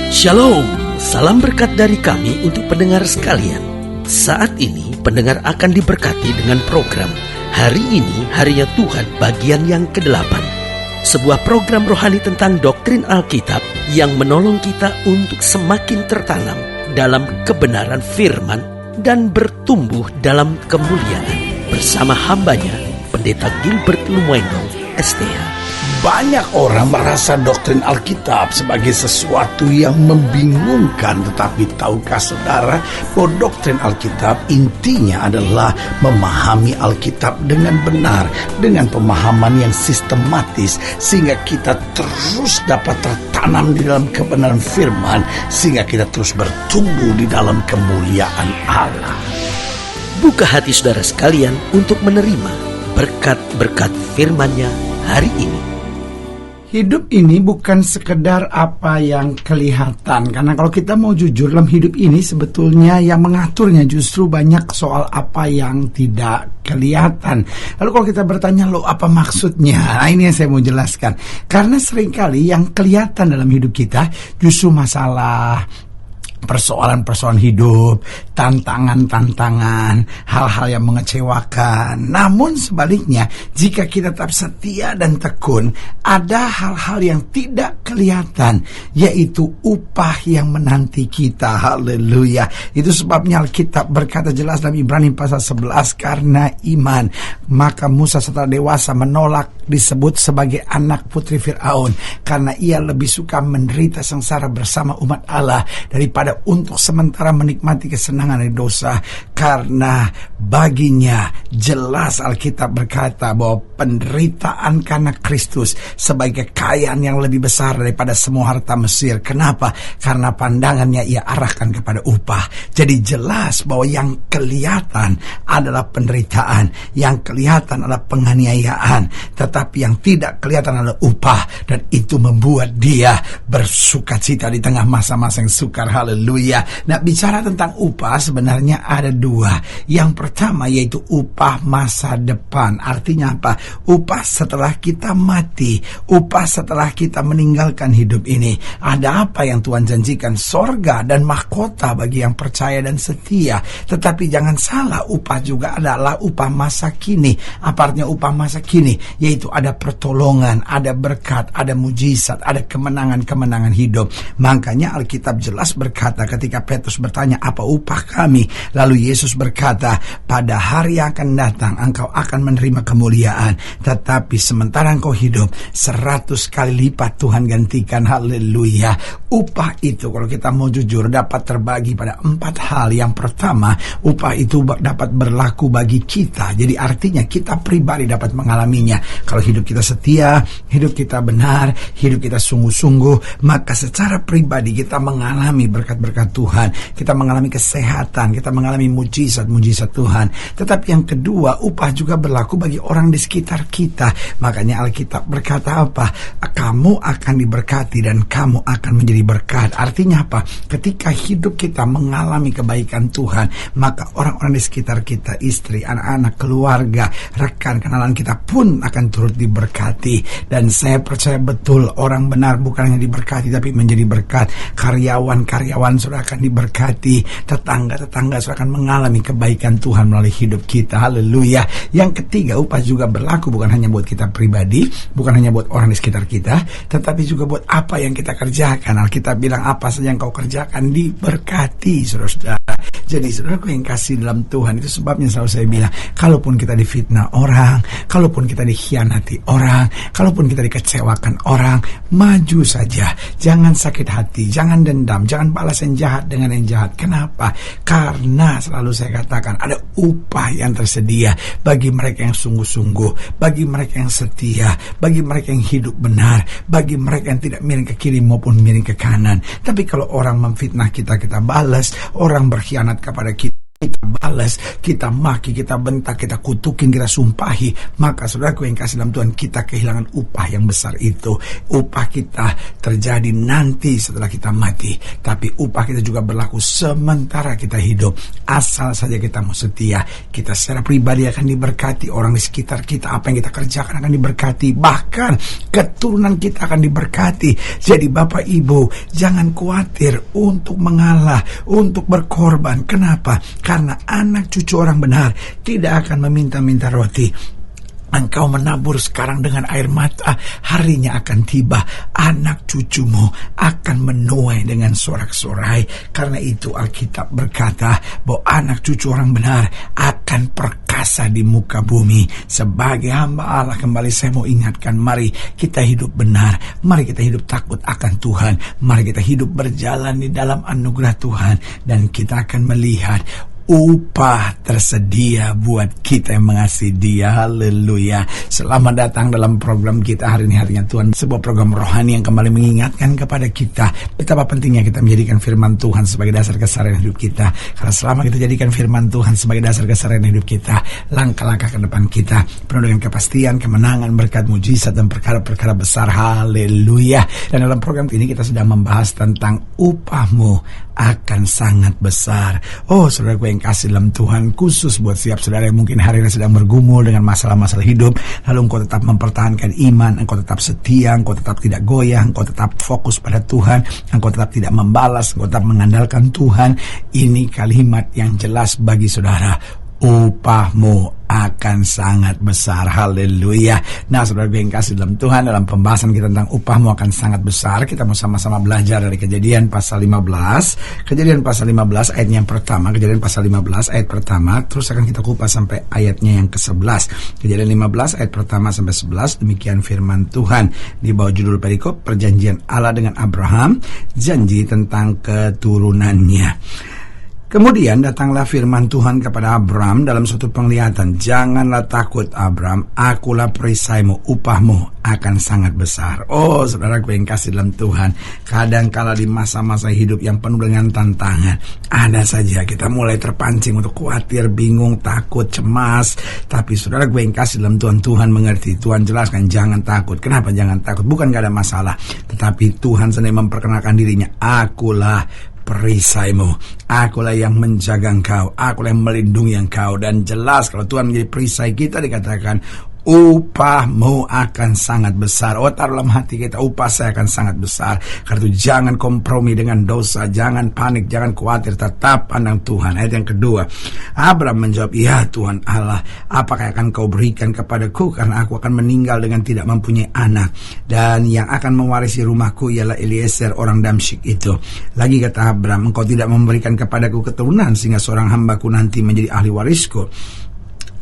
Shalom, salam berkat dari kami untuk pendengar sekalian. Saat ini pendengar akan diberkati dengan program Hari Ini Harinya Tuhan bagian yang ke-8. Sebuah program rohani tentang doktrin Alkitab yang menolong kita untuk semakin tertanam dalam kebenaran firman dan bertumbuh dalam kemuliaan. Bersama hambanya, Pendeta Gilbert Lumuendo, STH. Banyak orang merasa doktrin Alkitab sebagai sesuatu yang membingungkan. Tetapi tahukah saudara bahwa doktrin Alkitab intinya adalah memahami Alkitab dengan benar, dengan pemahaman yang sistematis, sehingga kita terus dapat tertanam di dalam kebenaran firman, sehingga kita terus bertumbuh di dalam kemuliaan Allah. Buka hati saudara sekalian untuk menerima berkat-berkat firman-Nya hari ini. Hidup ini bukan sekedar apa yang kelihatan. Karena kalau kita mau jujur, dalam hidup ini sebetulnya yang mengaturnya justru banyak soal apa yang tidak kelihatan. Lalu kalau kita bertanya, loh apa maksudnya? Nah, ini yang saya mau jelaskan. Karena seringkali yang kelihatan dalam hidup kita justru masalah, persoalan-persoalan hidup, tantangan-tantangan, hal-hal yang mengecewakan. Namun sebaliknya, jika kita tetap setia dan tekun, ada hal-hal yang tidak kelihatan, yaitu upah yang menanti kita. Haleluya. Itu sebabnya Alkitab berkata jelas dalam Ibrani pasal 11, karena iman maka Musa setelah dewasa menolak disebut sebagai anak putri Fir'aun, karena ia lebih suka menderita sengsara bersama umat Allah daripada untuk sementara menikmati kesenangan dari dosa. Karena baginya jelas Alkitab berkata bahwa penderitaan karena Kristus sebagai kekayaan yang lebih besar daripada semua harta Mesir. Kenapa? Karena pandangannya ia arahkan kepada upah. Jadi jelas bahwa yang kelihatan adalah penderitaan, yang kelihatan adalah penganiayaan, tetapi yang tidak kelihatan adalah upah, dan itu membuat dia bersukacita di tengah masa-masa yang sukar. Haleluya. Nah, bicara tentang upah sebenarnya ada dua. Yang pertama yaitu upah masa depan. Artinya apa? Upah setelah kita mati, upah setelah kita meninggalkan hidup ini. Ada apa yang Tuhan janjikan? Sorga dan mahkota bagi yang percaya dan setia. Tetapi jangan salah, upah juga adalah upah masa kini. Apa artinya upah masa kini? Yaitu ada pertolongan, ada berkat, ada mujizat, ada kemenangan-kemenangan hidup. Makanya Alkitab jelas berkata ketika Petrus bertanya, apa upah kami? Lalu Yesus berkata, pada hari yang akan datang engkau akan menerima kemuliaan, tetapi sementara engkau hidup 100 kali lipat Tuhan gantikan. Haleluya. Upah itu kalau kita mau jujur dapat terbagi pada 4 hal. Yang pertama, upah itu dapat berlaku bagi kita. Jadi artinya kita pribadi dapat mengalaminya. Kalau hidup kita setia, hidup kita benar, hidup kita sungguh-sungguh, maka secara pribadi kita mengalami berkat-berkat Tuhan, kita mengalami kesehatan, kita mengalami mujizat-mujizat Tuhan. Tetapi yang kedua, upah juga berlaku bagi orang di sekitar kita. Makanya Alkitab berkata apa? Kamu akan diberkati dan kamu akan menjadi berkat. Artinya apa? Ketika hidup kita mengalami kebaikan Tuhan, maka orang-orang di sekitar kita, istri, anak-anak, keluarga, rekan, kenalan kita pun akan turut diberkati. Dan saya percaya betul orang benar bukan hanya diberkati tapi menjadi berkat. Karyawan-karyawan sudah akan diberkati, tetangga-tetangga sudah akan mengalami kebaikan Tuhan melalui hidup kita. Haleluya. Yang ketiga, upah juga berlaku bukan hanya buat kita pribadi, bukan hanya buat orang di sekitar kita, tetapi juga buat apa yang kita kerjakan. Alkitab bilang apa saja yang kau kerjakan diberkati, saudara-saudara. Jadi saudaraku yang kasih dalam Tuhan, itu sebabnya selalu saya bilang, kalaupun kita difitnah orang, kalaupun kita dikhianati orang, kalaupun kita dikecewakan orang, maju saja. Jangan sakit hati, jangan dendam, jangan balas yang jahat dengan yang jahat. Kenapa? Karena selalu saya katakan ada upah yang tersedia bagi mereka yang sungguh-sungguh, bagi mereka yang setia, bagi mereka yang hidup benar, bagi mereka yang tidak miring ke kiri maupun miring ke kanan. Tapi kalau orang memfitnah kita, kita balas. Orang berkhianat kepada kita, kita balas, kita maki, kita bentak, kita kutukin, kita sumpahi, maka saudaraku yang kasih dalam Tuhan, kita kehilangan upah yang besar itu. Upah kita terjadi nanti setelah kita mati, tapi upah kita juga berlaku sementara kita hidup. Asal saja kita mau setia, kita secara pribadi akan diberkati, orang di sekitar kita, apa yang kita kerjakan akan diberkati, bahkan keturunan kita akan diberkati. Jadi Bapak Ibu, jangan khawatir untuk mengalah, untuk berkorban. Kenapa? Karena anak cucu orang benar tidak akan meminta-minta roti. Engkau menabur sekarang dengan air mata, harinya akan tiba, anak cucumu akan menuai dengan sorak-sorai. Karena itu Alkitab berkata bahwa anak cucu orang benar akan perkasa di muka bumi. Sebagai hamba Allah, kembali saya mau ingatkan, mari kita hidup benar, mari kita hidup takut akan Tuhan, mari kita hidup berjalan di dalam anugerah Tuhan, dan kita akan melihat upah tersedia buat kita yang mengasihi Dia. Haleluya. Selamat datang dalam program kita hari ini, Harinya Tuhan, sebuah program rohani yang kembali mengingatkan kepada kita betapa pentingnya kita menjadikan firman Tuhan sebagai dasar keseharian hidup kita. Karena selama kita jadikan firman Tuhan sebagai dasar keseharian hidup kita, langkah-langkah ke depan kita penuh dengan kepastian, kemenangan, berkat, mujizat, dan perkara-perkara besar. Haleluya. Dan dalam program ini kita sedang membahas tentang upahmu akan sangat besar. Oh, saudara gue yang kasih dalam Tuhan, khusus buat siap saudara yang mungkin hari ini sedang bergumul dengan masalah-masalah hidup, lalu engkau tetap mempertahankan iman, engkau tetap setia, engkau tetap tidak goyah, engkau tetap fokus pada Tuhan, engkau tetap tidak membalas, engkau tetap mengandalkan Tuhan. Ini kalimat yang jelas bagi saudara, upahmu akan sangat besar. Haleluya. Nah, saudara yang kasih dalam Tuhan, dalam pembahasan kita tentang upahmu akan sangat besar, kita mau sama-sama belajar dari Kejadian pasal 15. Kejadian pasal 15 ayatnya yang pertama, Kejadian pasal 15 ayat pertama, terus akan kita kupas sampai ayatnya yang ke-11. Kejadian 15 ayat pertama sampai 11, demikian firman Tuhan di bawah judul perikop, perjanjian Allah dengan Abraham, janji tentang keturunannya. Kemudian datanglah firman Tuhan kepada Abram dalam suatu penglihatan. Janganlah takut Abram, akulah perisaimu, upahmu akan sangat besar. Oh, saudaraku yang kasih dalam Tuhan, kadangkala di masa-masa hidup yang penuh dengan tantangan, ada saja kita mulai terpancing untuk khawatir, bingung, takut, cemas. Tapi saudaraku yang kasih dalam Tuhan, Tuhan mengerti. Tuhan jelaskan, jangan takut. Kenapa jangan takut? Bukan gak ada masalah, tetapi Tuhan sendiri memperkenalkan dirinya. Akulah perisaimu, akulah yang menjaga engkau, akulah yang melindungi engkau. Dan jelas kalau Tuhan menjadi perisai kita, dikatakan upahmu akan sangat besar. Oh, taruh dalam hati kita, upah saya akan sangat besar. Karena itu jangan kompromi dengan dosa, jangan panik, jangan khawatir, tetap pandang Tuhan. Ayat yang kedua, Abraham menjawab, ya Tuhan Allah, apakah akan kau berikan kepadaku, karena aku akan meninggal dengan tidak mempunyai anak, dan yang akan mewarisi rumahku ialah Eliezer orang Damsyik itu. Lagi kata Abraham, engkau tidak memberikan kepadaku keturunan, sehingga seorang hambaku nanti menjadi ahli warisku.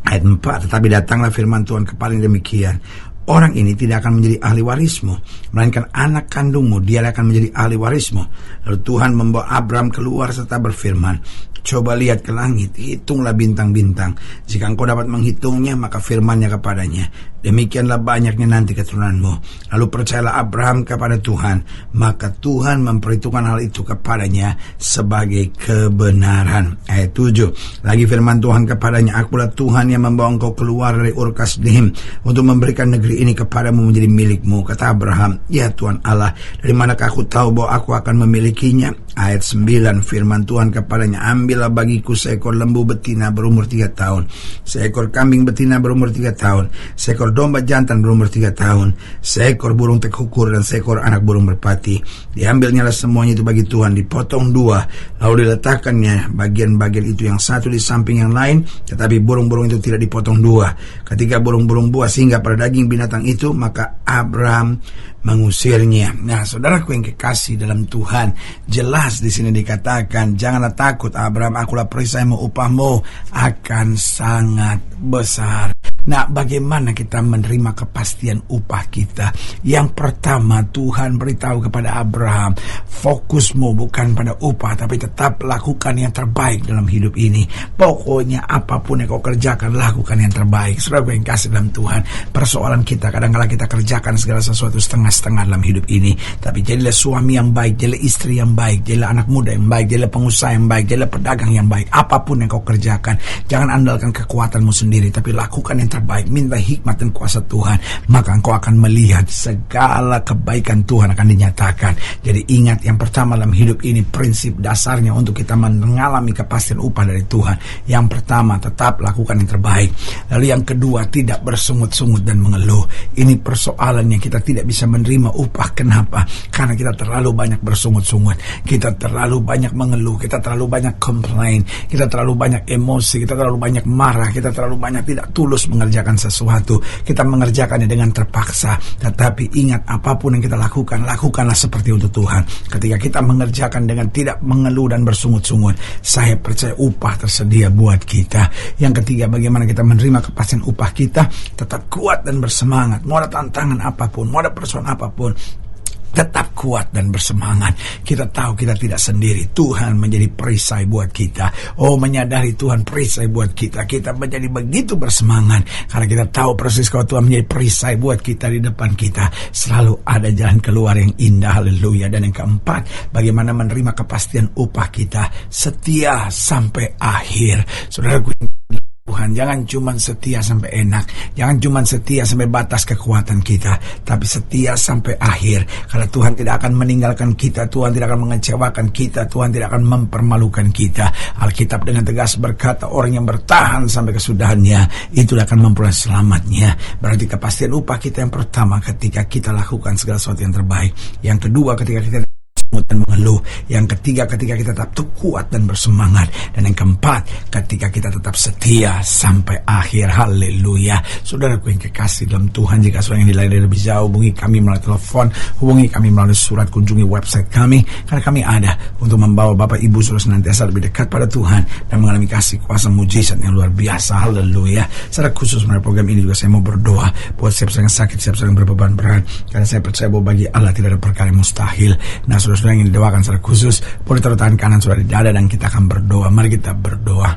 Ayat 4, tetapi datanglah firman Tuhan kepadanya demikian, orang ini tidak akan menjadi ahli warismu, melainkan anak kandungmu, dia akan menjadi ahli warismu. Lalu Tuhan membawa Abraham keluar serta berfirman, coba lihat ke langit, hitunglah bintang-bintang. Jika engkau dapat menghitungnya, maka firman-Nya kepadanya, demikianlah banyaknya nanti keturunanmu. Lalu percayalah Abraham kepada Tuhan, maka Tuhan memperhitungkan hal itu kepadanya sebagai kebenaran. Ayat 7, lagi firman Tuhan kepadanya, akulah Tuhan yang membawa engkau keluar dari Ur Kasdim untuk memberikan negeri ini kepadamu menjadi milikmu. Kata Abraham, ya Tuhan Allah, dari manakah aku tahu bahwa aku akan memilikinya? Ayat 9, firman Tuhan kepadanya, ambillah bagiku seekor lembu betina berumur 3 tahun, seekor kambing betina berumur 3 tahun, seekor domba jantan berumur 3 tahun, seekor burung tekukur, dan seekor anak burung merpati. Diambilnyalah semuanya itu bagi Tuhan, dipotong 2, lalu diletakkannya bagian-bagian itu yang satu di samping yang lain, tetapi burung-burung itu tidak dipotong 2. Ketika burung-burung buas singgah pada daging binatang itu, maka Abraham mengusirnya. Nah, saudaraku yang kekasih dalam Tuhan, jelas di sini dikatakan, janganlah takut Abraham, akulah perisaimu, upahmu akan sangat besar. Nah, bagaimana kita menerima kepastian upah kita? Yang pertama, Tuhan beritahu kepada Abraham, fokusmu bukan pada upah, tapi tetap lakukan yang terbaik dalam hidup ini. Pokoknya apapun yang kau kerjakan, lakukan yang terbaik. Saudara yang kasih dalam Tuhan, persoalan kita kadang-kadang kita kerjakan segala sesuatu setengah-setengah dalam hidup ini. Tapi jadilah suami yang baik, jadilah istri yang baik, jadilah anak muda yang baik, jadilah pengusaha yang baik, jadilah pedagang yang baik. Apapun yang kau kerjakan, jangan andalkan kekuatanmu sendiri, tapi lakukan yang terbaik. Minta hikmat dan kuasa Tuhan, maka engkau akan melihat segala kebaikan Tuhan akan dinyatakan. Jadi ingat, yang pertama dalam hidup ini, prinsip dasarnya untuk kita mengalami kepastian upah dari Tuhan. Yang pertama, tetap lakukan yang terbaik. Lalu yang kedua, tidak bersungut-sungut dan mengeluh. Ini persoalannya, kita tidak bisa menerima upah. Kenapa? Karena kita terlalu banyak bersungut-sungut, kita terlalu banyak mengeluh, kita terlalu banyak komplain, kita terlalu banyak emosi, kita terlalu banyak marah, kita terlalu banyak tidak tulus mengerjakan sesuatu. Kita mengerjakannya dengan terpaksa. Tetapi ingat, apapun yang kita lakukan, lakukanlah seperti untuk Tuhan. Ketika kita mengerjakan dengan tidak mengeluh dan bersungut-sungut, saya percaya upah tersedia buat kita. Yang ketiga, bagaimana kita menerima kepastian upah kita? Tetap kuat dan bersemangat. Mau ada tantangan apapun, mau ada persoalan apapun, tetap kuat dan bersemangat. Kita tahu kita tidak sendiri. Tuhan menjadi perisai buat kita. Menyadari Tuhan perisai buat kita. Kita menjadi begitu bersemangat karena kita tahu persis kalau Tuhan menjadi perisai buat kita. Di depan kita selalu ada jalan keluar yang indah. Haleluya. Dan yang keempat, bagaimana menerima kepastian upah kita? Setia sampai akhir. Saudaraku, Tuhan, jangan cuma setia sampai enak, jangan cuma setia sampai batas kekuatan kita, tapi setia sampai akhir. Karena Tuhan tidak akan meninggalkan kita, Tuhan tidak akan mengecewakan kita, Tuhan tidak akan mempermalukan kita. Alkitab dengan tegas berkata, orang yang bertahan sampai kesudahannya, itu akan memperoleh selamatnya. Berarti kepastian upah kita yang pertama, ketika kita lakukan segala sesuatu yang terbaik. Yang kedua, ketika kita dan mengeluh. Yang ketiga, ketika kita tetap kuat dan bersemangat. Dan yang keempat, ketika kita tetap setia sampai akhir. Haleluya. Saudaraku yang kekasih dalam Tuhan, jika saudara yang dilayani lebih jauh, hubungi kami melalui telepon, hubungi kami melalui surat, kunjungi website kami, karena kami ada untuk membawa Bapak Ibu saudara senantiasa lebih dekat pada Tuhan dan mengalami kasih kuasa mujizat yang luar biasa. Haleluya. Secara khusus melalui program ini juga saya mau berdoa buat siapa yang sakit, siapa yang berbeban berat, karena saya percaya bahwa bagi Allah tidak ada perkara yang mustahil. Nah, saudara yang ingin didoakan secara khusus, boleh taruh tangan kanan saudara di dada dan kita akan berdoa. Mari kita berdoa.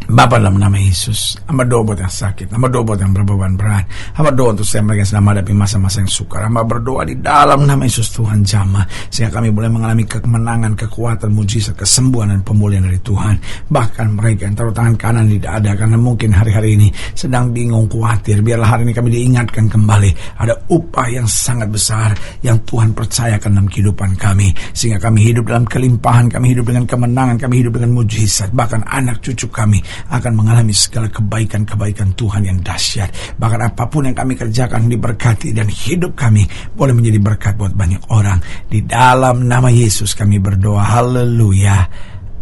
Bapa, dalam nama Yesus, hamba doa buat yang sakit, hamba doa buat yang berbeban berat, hamba doa untuk saya mereka yang sedang menghadapi masa-masa yang sukar. Hamba berdoa di dalam nama Yesus, Tuhan jamah, sehingga kami boleh mengalami kemenangan, kekuatan, mujizat, kesembuhan dan pemulihan dari Tuhan. Bahkan mereka yang taruh tangan kanan di dada karena mungkin hari-hari ini sedang bingung, khawatir, biarlah hari ini kami diingatkan kembali ada upah yang sangat besar yang Tuhan percayakan dalam kehidupan kami, sehingga kami hidup dalam kelimpahan, kami hidup dengan kemenangan, kami hidup dengan mujizat. Bahkan anak cucu kami akan mengalami segala kebaikan-kebaikan Tuhan yang dahsyat. Bahkan apapun yang kami kerjakan diberkati, dan hidup kami boleh menjadi berkat buat banyak orang. Di dalam nama Yesus kami berdoa. Haleluya.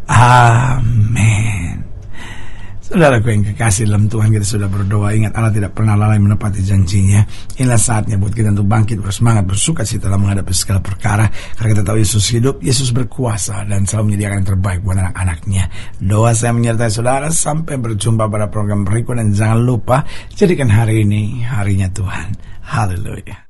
Amin. Saudaraku yang kekasih dalam Tuhan, kita sudah berdoa. Ingat, Allah tidak pernah lalai menepati janjinya. Inilah saatnya buat kita untuk bangkit, bersemangat, bersukacita dalam menghadapi segala perkara. Karena kita tahu Yesus hidup, Yesus berkuasa, dan selalu menyediakan yang terbaik buat anak-anaknya. Doa saya menyertai saudara. Sampai berjumpa pada program berikut, dan jangan lupa jadikan hari ini harinya Tuhan. Haleluya.